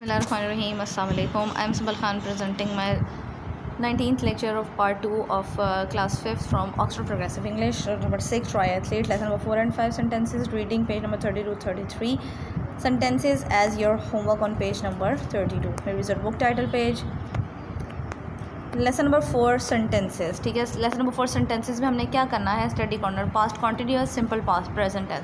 Bismillahirrahmanirrahim. Assalamu alaikum. I am Simbal Khan presenting my 19th lecture of part 2 of class 5th from Oxford Progressive English, number 6, triathlete, lesson number 4 and 5, sentences, reading page number 30 to 33, sentences as your homework on page number 32. Here is your book title page. Lesson number 4 sentences. ठीक है, lesson number 4 sentences में हमने क्या करना है? Study corner. Past continuous, simple past, present tense.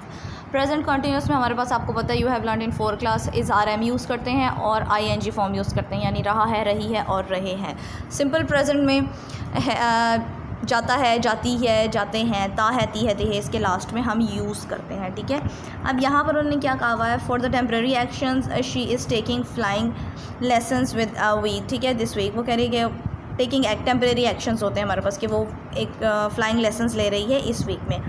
Present continuous में हमारे पास आपको पता है you have learn in 4 class is RM use करते हैं और ING फॉर्म यूज़ करते हैं, यानी रहा है, रही है और रहे हैं. सिंपल प्रेजेंट में जाता है, जाती है, जाते हैं, ता है, ती है, ते है, इसके लास्ट में हम यूज़ करते हैं. ठीक है, अब यहाँ पर उन्होंने क्या कहा हुआ है? For the temporary actions she is taking flying lessons with a week. ठीक है, दिस वीक वो कह रही है कि टेकिंग टेम्प्रेरी एक्शंस होते हैं हमारे पास कि वो एक फ्लाइंग लेसन्स ले रही है इस वीक में.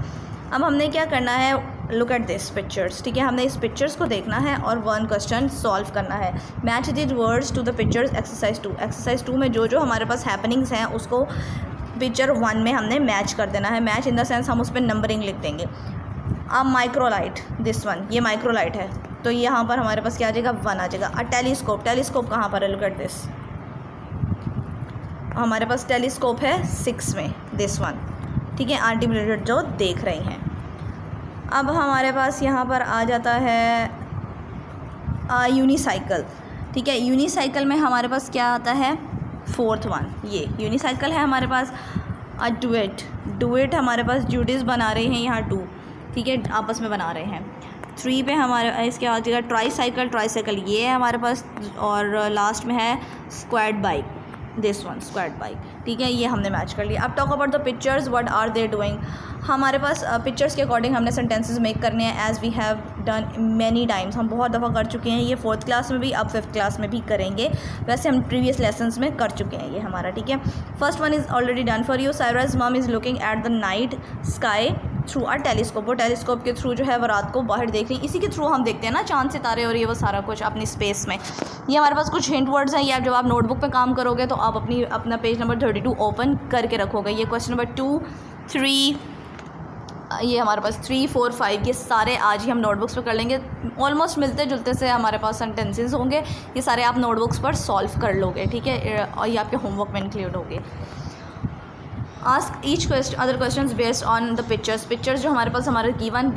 अब हमने क्या करना है? Look at this pictures. ठीक है, हमने इस पिक्चर्स को देखना है और 1 क्वेश्चन सॉल्व करना है. Match this words to the pictures. Exercise 2. Exercise 2 में जो जो हमारे पास हैपनिंग्स हैं उसको पिक्चर 1 में हमने मैच कर देना है. मैच इन द सेंस हम उस पर नंबरिंग लिख देंगे. अब माइक्रोलाइट, दिस वन, ये माइक्रोलाइट है तो यहाँ पर हमारे पास क्या आ जाएगा? 1 आ जाएगा. टेलीस्कोप. टेलीस्कोप कहाँ पर है? Look at this. हमारे पास टेलीस्कोप है 6 में, दिस वन. ठीक है, आंटी ब्रिजेट जो देख रही हैं. अब हमारे पास यहाँ पर आ जाता है यूनिसाइकिल. ठीक है, यूनिसाइकिल में हमारे पास क्या आता है? 4th वन, ये यूनिसाइकिल है हमारे पास. डुएट. डुएट हमारे पास जूडिस बना रहे हैं यहाँ 2. ठीक है, आपस में बना रहे हैं. 3 पे हमारे इसके आ जाएगा ट्राईसाइकिल. ट्राईसाइकिल ये है हमारे पास और लास्ट में है squad bike, this one, squad bike. ठीक है, ये हमने मैच कर लिया. अब talk about the pictures, what are they doing. हमारे पास पिक्चर्स के अकॉर्डिंग हमने सेंटेंसेस मेक करने हैं as we have done many times. हम बहुत दफ़ा कर चुके हैं ये 4th क्लास में भी, अब 5th क्लास में भी करेंगे. वैसे हम प्रीवियस लेसन्स में कर चुके हैं ये हमारा. ठीक है, first one is already done for you. Sairah's mum is looking at the night sky through our telescope. वो टेलीस्कोप के थ्रू जो है वो रात को बाहर देख रही. इसी के थ्रू हम देखते हैं ना चांद सितारे और ये वो सारा कुछ अपनी स्पेस में. ये हमारे पास कुछ हिंट वर्ड्स हैं. ये जब आप नोटबुक पे काम करोगे तो आप अपना पेज नंबर 32 ओपन करके रखोगे. ये क्वेश्चन नंबर 2, 3, ये हमारे पास 3, 4, 5 ये सारे आज ही हम नोटबुक्स पर कर लेंगे. ऑलमोस्ट मिलते जुलते से हमारे पास सेंटेंसेस होंगे. ये सारे आप नोटबुक्स पर सॉल्व कर लोगे. ठीक है, और ये आपके होमवर्क में इंक्लूड होंगे. Ask each other questions based on the pictures. Pictures जो हमारे पास हमारे गिवन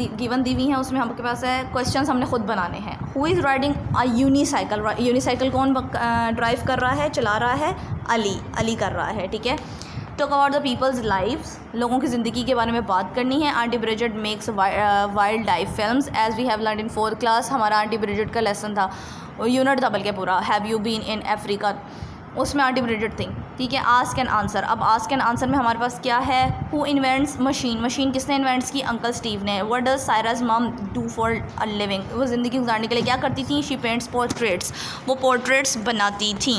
दी हुई हैं उसमें आपके पास है क्वेश्चंस हमने खुद बनाने हैं. Who is riding a unicycle. Unicycle कौन ड्राइव कर रहा है, चला रहा है? अली कर रहा है. ठीक है, talk about the peoples lives. लोगों की ज़िंदगी के बारे में बात करनी है. Aunty Bridget makes wild life films as we have learn in 4th class. हमारा आंटी ब्रिजेट का लेसन था, यूनिट था बल्कि पूरा. Have you been in Africa, उसमें आंटी ब्रिजेट थी. ठीक है, आस्क एंड आंसर. अब आस्क एंड आंसर में हमारे पास क्या है? Who invents machine. मशीन किसने इन्वेंट्स की? अंकल स्टीव ने. व्हाट डज सायराज मम डू फॉर अ लिविंग. वो ज़िंदगी गुजारने के लिए क्या करती थी? She paints portraits. वो पोर्ट्रेट्स बनाती थी.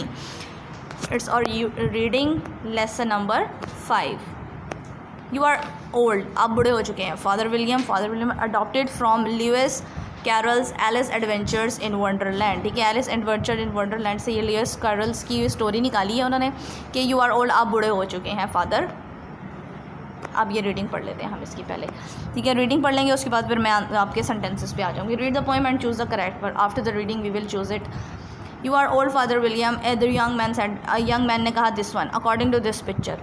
It's our reading lesson number 5. You are old. आप बूढ़े हो चुके हैं. Father William adopted from Lewis Carroll's Alice adventures in Wonderland. ठीक है, एलिस एडवेंचर इन वंडरलैंड से ये ल्यूइस कैरल्स की स्टोरी निकाली है उन्होंने कि यू आर ओल्ड, आप बूढ़े हो चुके हैं फादर. अब ये रीडिंग पढ़ लेते हैं हम इसकी पहले. ठीक है, रीडिंग पढ़ लेंगे उसके बाद फिर मैं आपके सेंटेंसेस पे आ जाऊँगी. Read the poem and choose the correct word. After the reading we will choose it. You are old father William. The young man said. Young man ने कहा this one. According to this picture.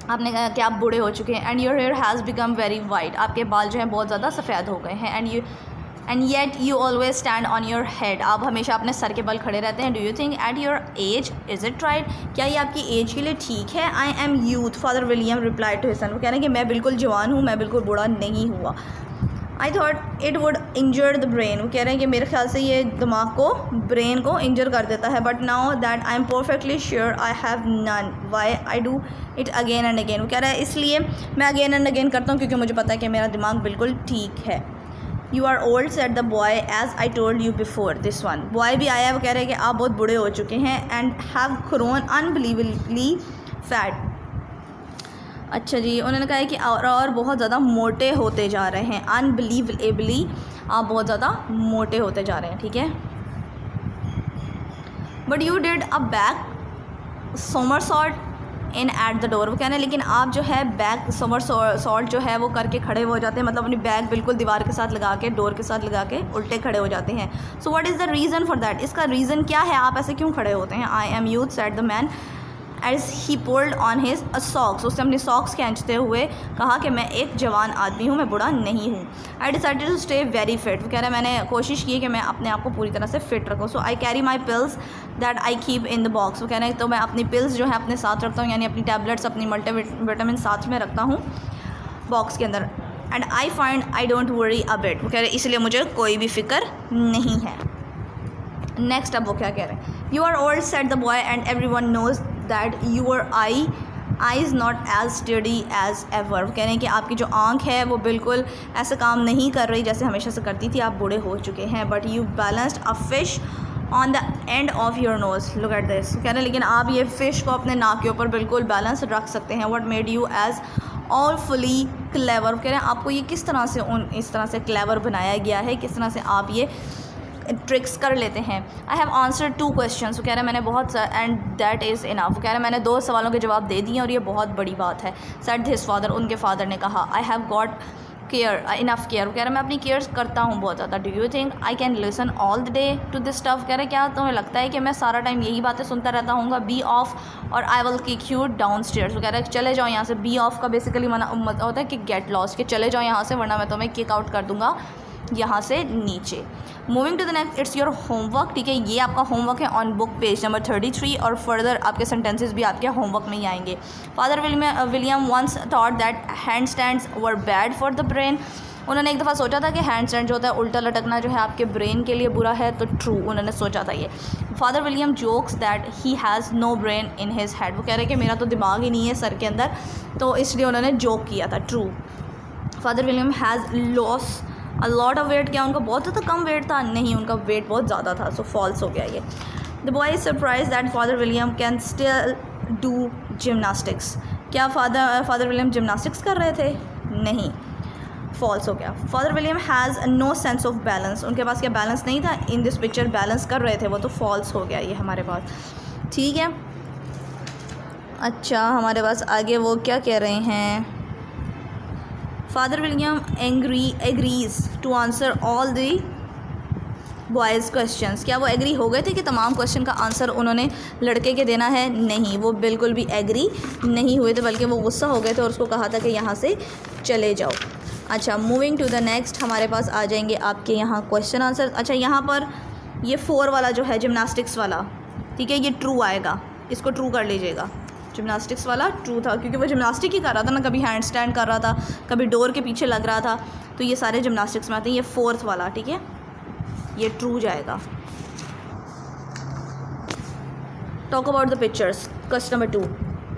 आपने कहा कि आप बूढ़े हो चुके हैं. And your hair has become very white. आपके बाल जो हैं बहुत ज़्यादा सफ़ेद हो गए हैं. And yet you always stand on your head. आप हमेशा अपने सर के बल खड़े रहते हैं. Do you think at your age is it right. क्या ये आपकी एज के लिए ठीक है? I am youth father William reply to his son. वो कह रहे हैं कि मैं बिल्कुल जवान हूँ, मैं बिल्कुल बूढ़ा नहीं हुआ. I thought it would injure the brain. वो कह रहे हैं कि मेरे ख्याल से ये दिमाग को, ब्रेन को इंजर कर देता है. But now that I am perfectly sure I have none. Why I do it again and again. वो कह रहा है इसलिए मैं अगेन एंड अगेन करता हूँ क्योंकि मुझे पता है कि मेरा दिमाग बिल्कुल ठीक है. You are old said the boy as I told you before. This one, boy भी आया. वो कह रहे हैं कि आप बहुत बूढ़े हो चुके हैं. And have grown unbelievably fat. अच्छा जी, उन्होंने कहा है कि और बहुत ज़्यादा मोटे होते जा रहे हैं. अनबिलीवेबली आप बहुत ज़्यादा मोटे होते जा रहे हैं. ठीक है, but you did a back somersault in at the door. वो कह रहे हैं लेकिन आप जो है बैक समरसॉल्ट जो है वो करके खड़े हो जाते हैं, मतलब अपनी बैग बिल्कुल दीवार के साथ लगा के, डोर के साथ लगा के उल्टे खड़े हो जाते हैं। So what is the reason for that? इसका रीज़न क्या है, आप ऐसे क्यों खड़े होते हैं? I am youth said the man as he pulled on his socks. उसने अपनी सॉक्स खींचते हुए कहा कि मैं एक जवान आदमी हूँ, मैं बूढ़ा नहीं हूँ। I decided to stay very fit. वो कह रहा है मैंने कोशिश की कि मैं अपने आप को पूरी तरह से फिट रखूँ। So I carry my pills that I keep in the box. वो कह रहे हैं तो मैं अपनी पिल्स जो है अपने साथ रखता हूँ, यानी अपनी टैबलेट्स, अपनी मल्टीविटामिन साथ में रखता हूँ बॉक्स के अंदर। And I find I don't worry a bit. वो कह रहे हैं इसलिए मुझे कोई भी फिक्र नहीं है। नेक्स्ट अब वो क्या कह रहे हैं, you are old said the boy and every one knows that your eye is not as steady as ever. कह रहे हैं कि आपकी जो आँख है वो बिल्कुल ऐसा काम नहीं कर रही जैसे हमेशा से करती थी, आप बूढ़े हो चुके हैं। But you balanced a fish on the end of your nose, look at this. कह रहे हैं लेकिन आप ये फ़िश को अपने नाक के ऊपर बिल्कुल बैलेंस रख सकते हैं। What made you as awfully clever. कह रहे हैं आपको ये किस तरह से इस तरह से क्लेवर बनाया गया है, किस तरह से आप ये ट्रिक्स कर लेते हैं। I have answer 2 question. कह रहे हैं मैंने बहुत एंड दैट इज़ इनफ। कह रहे हैं मैंने 2 सवालों के जवाब दे दिए और ये बहुत बड़ी बात है। सेड हिज फादर, उनके फादर ने कहा, I have got care enough care. कह रहे हैं मैं अपनी केयर करता हूँ बहुत ज़्यादा। Do you think I can listen all the day to this stuff. कह रहे हैं क्या तुम्हें लगता है कि मैं सारा टाइम यही बातें सुनता रहता हूँ? बी ऑफ और I will kick you down stairs. कह रहे हैं चले जाओ यहाँ से। बी ऑफ का बेसिकली मना होता है कि गेट लॉस्ट, कि चले जाओ यहाँ से वरना मैं तुम्हें किक आउट कर दूँगा यहाँ से नीचे। Moving to the next, it's your homework. ठीक है, ये आपका होमवर्क है ऑन बुक पेज नंबर 33 और फर्दर आपके सेंटेंसेस भी आपके होमवर्क में ही आएंगे। Father William once thought that hand stands were bad for the brain. उन्होंने एक दफ़ा सोचा था कि हैंड स्टैंड जो होता है उल्टा लटकना जो है आपके ब्रेन के लिए बुरा है, तो ट्रू उन्होंने सोचा था ये। Father William jokes that he has no brain in his head. वो कह रहे हैं कि मेरा तो दिमाग ही नहीं है सर के अंदर, तो इसलिए उन्होंने जोक किया था। True. Father William has lost a lot of weight. क्या उनका बहुत ज़्यादा कम वेट था? नहीं, उनका वेट बहुत ज़्यादा था। सो फॉल्स हो गया ये। The boy is surprise that father William can still do gymnastics. क्या फादर विलियम जिमनास्टिक्स कर रहे थे? नहीं, फॉल्स हो गया। Father William has no sense of balance. उनके पास क्या बैलेंस नहीं था? इन दिस पिक्चर बैलेंस कर रहे थे वो, तो फॉल्स हो गया ये हमारे पास। ठीक है, अच्छा हमारे पास आगे वो क्या कह रहे हैं, father William agrees to answer all the boy's questions. क्या वो एग्री हो गए थे कि तमाम क्वेश्चन का आंसर उन्होंने लड़के के देना है? नहीं, वो बिल्कुल भी एग्री नहीं हुए थे, बल्कि वो गुस्सा हो गए थे और उसको कहा था कि यहाँ से चले जाओ। अच्छा, मूविंग टू द नेक्स्ट, हमारे पास आ जाएंगे आपके यहाँ क्वेश्चन आंसर। अच्छा, यहाँ पर ये 4 वाला जो है जिमनास्टिक्स वाला, ठीक है, ये ट्रू आएगा, इसको ट्रू कर लीजिएगा। जिमनास्टिक्स वाला ट्रू था क्योंकि वो जिमनास्टिक ही कर रहा था ना, कभी हैंड स्टैंड कर रहा था, कभी डोर के पीछे लग रहा था, तो ये सारे जिमनास्टिक्स में आते हैं। ये 4th वाला, ठीक है, ये ट्रू जाएगा। Talk about the pictures, question number 2,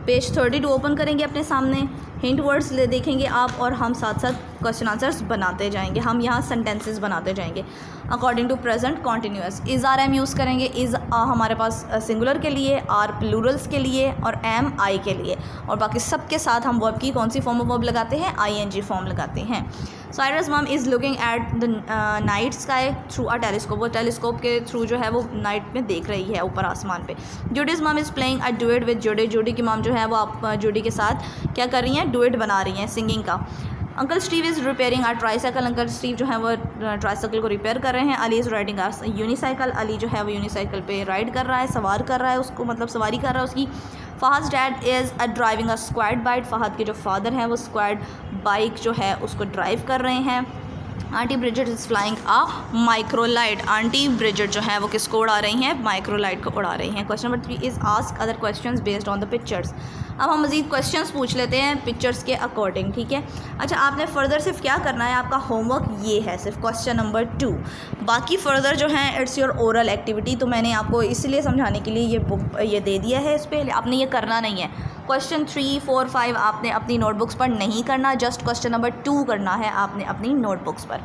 page 32 open करेंगे अपने सामने, हिंट वर्ड्स ले देखेंगे आप और हम साथ साथ क्वेश्चन आंसर्स बनाते जाएंगे। हम यहाँ सेंटेंसेस बनाते जाएंगे according to present continuous. Is are am use करेंगे। इज़ हमारे पास सिंगुलर के लिए, आर प्लूरल्स के लिए और एम आई के लिए, और बाकी सब के साथ हम वर्ब की कौन सी फॉर्म ऑफ वर्ब लगाते हैं? ING फॉर्म लगाते हैं। Cyrus mom is looking at the night sky through a telescope. वो टेलीस्कोप के थ्रू जो है वो नाइट में देख रही है ऊपर आसमान पे। Judy's mom is playing a duet with Judy. Judy की मॉम जो है वो आप जूडी के साथ क्या कर रही हैं? डुएट बना रही हैं सिंगिंग का। Uncle Steve is repairing a tricycle. Uncle Steve जो है वो ट्राईसाइकिल को रिपेयर कर रहे हैं। Ali is riding a unicycle. Ali जो है वो यूनिसाइकिल पे राइड कर रहा है, सवार कर रहा है उसको, मतलब सवारी कर रहा है उसकी। Fahd dad is driving a squad bike. Fahd के जो फादर हैं वो स्क्वाड बाइक जो है उसको ड्राइव कर रहे हैं। Aunty Bridget is flying a microlight. Aunty Bridget जो है वो किसको उड़ा रही हैं? माइक्रोलाइट को उड़ा रही हैं। Question number 3 is ask other questions based on the pictures. अब हम मज़ीद क्वेश्चंस पूछ लेते हैं पिक्चर्स के अकॉर्डिंग, ठीक है। अच्छा, आपने फ़र्दर सिर्फ क्या करना है, आपका होमवर्क ये है सिर्फ क्वेश्चन नंबर 2। बाकी फ़र्दर जो है इट्स योर ओरल एक्टिविटी। तो मैंने आपको इसलिए समझाने के लिए ये बुक ये दे दिया है, इस पर आपने ये करना नहीं है। क्वेश्चन 3, 4, 5 आपने अपनी नोटबुक्स पर नहीं करना, जस्ट क्वेश्चन नंबर 2 करना है आपने अपनी नोटबुक्स पर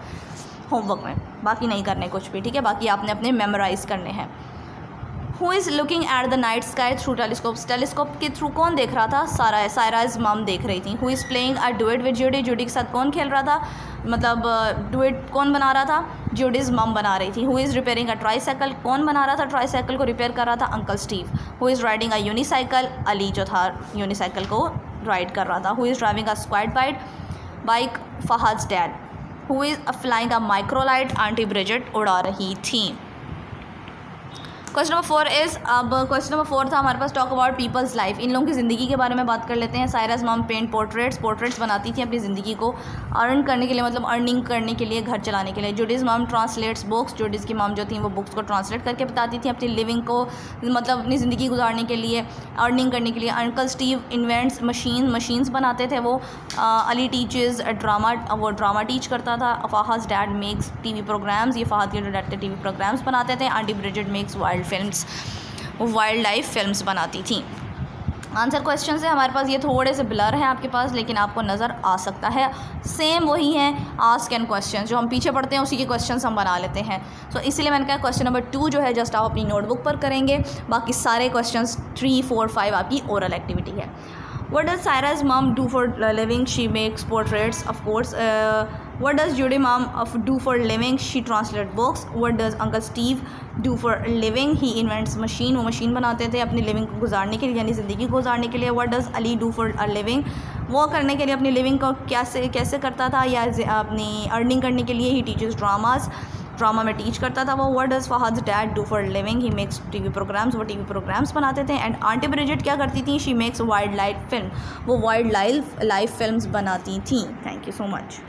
होमवर्क में, बाकी नहीं करने कुछ भी, ठीक है। बाकी आपने अपने मेमोराइज़ करने हैं। Who is looking at the night sky through telescopes. Telescope के थ्रू कौन देख रहा था? सायराज मम देख रही थी। Who is playing a duet with Judy. Judy के साथ कौन खेल रहा था, मतलब डुएट कौन बना रहा था? जूडीज़ मम बना रही थी। Who is repairing a tricycle, कौन बना रहा था ट्राईसाइकिल को, रिपेयर कर रहा था uncle Steve. Who is riding a unicycle, Ali जो था यूनिसाइकिल को राइड कर रहा था। Who is driving a squad bike, Fahad's dad. Who is flying a microlight, aunty Bridget उड़ा रही थी। क्वेश्चन नंबर 4 इज़, अब क्वेश्चन नंबर 4 था हमारे पास टॉक अबाउट पीपल्स लाइफ, इन लोगों की ज़िंदगी के बारे में बात कर लेते हैं। सायराज मॉम पेंट पोर्ट्रेट्स बनाती थी अपनी ज़िंदगी को अर्न करने के लिए, मतलब अर्निंग करने के लिए, घर चलाने के लिए। जूडीज़ मॉम ट्रांसलेट्स बुक्स, जूडीज़ की मॉम जो थी वो बुक्स को ट्रांसलेट करके बताती थी अपनी लिविंग को, मतलब अपनी ज़िंदगी गुजारने के लिए, अर्निंग करने के लिए। अंकल स्टीव इन्वेंट्स मशीन्स बनाते थे वो। अली टीचेज़ ड्रामा, वो ड्रामा टीच करता था। Fahad's dad makes TV programmes, ये फहद के जो डैड थे टीवी प्रोग्राम्स बनाते थे। Aunty Bridget makes wild life films बनाती थी। आंसर क्वेश्चन से हमारे पास ये थोड़े से ब्लर हैं आपके पास, लेकिन आपको नज़र आ सकता है। सेम वही हैं आस्क एंड क्वेश्चन, जो हम पीछे पढ़ते हैं उसी के क्वेश्चन हम बना लेते हैं। सो इसलिए मैंने कहा क्वेश्चन नंबर 2 जो है जस्ट आप अपनी नोटबुक पर करेंगे, बाकी सारे क्वेश्चन 3, 4, 5 आपकी ओरल एक्टिविटी है। What does Sarah's mom do for living? She makes portraits, of course. What does Judy mom do for living? She translates books. What does Uncle Steve do for living? He invents machine. वो machine बनाते थे अपनी living को गुजारने के लिए, यानी ज़िंदगी को गुजारने के लिए। What does Ali do for a living? वो करने के लिए अपनी लिविंग को कैसे करता था, या अपनी अर्निंग करने के लिए ही टीचर्स ड्रामा में टीच करता था वो। What does Fahad's dad do for living? ही मेक्स टीवी प्रोग्राम्स, वो टीवी प्रोग्राम्स बनाते थे। एंड आंटी ब्रिजेट क्या करती थी? She makes wild life film, वो वाइल्ड लाइफ फिल्म्स बनाती थी। Thank you so much.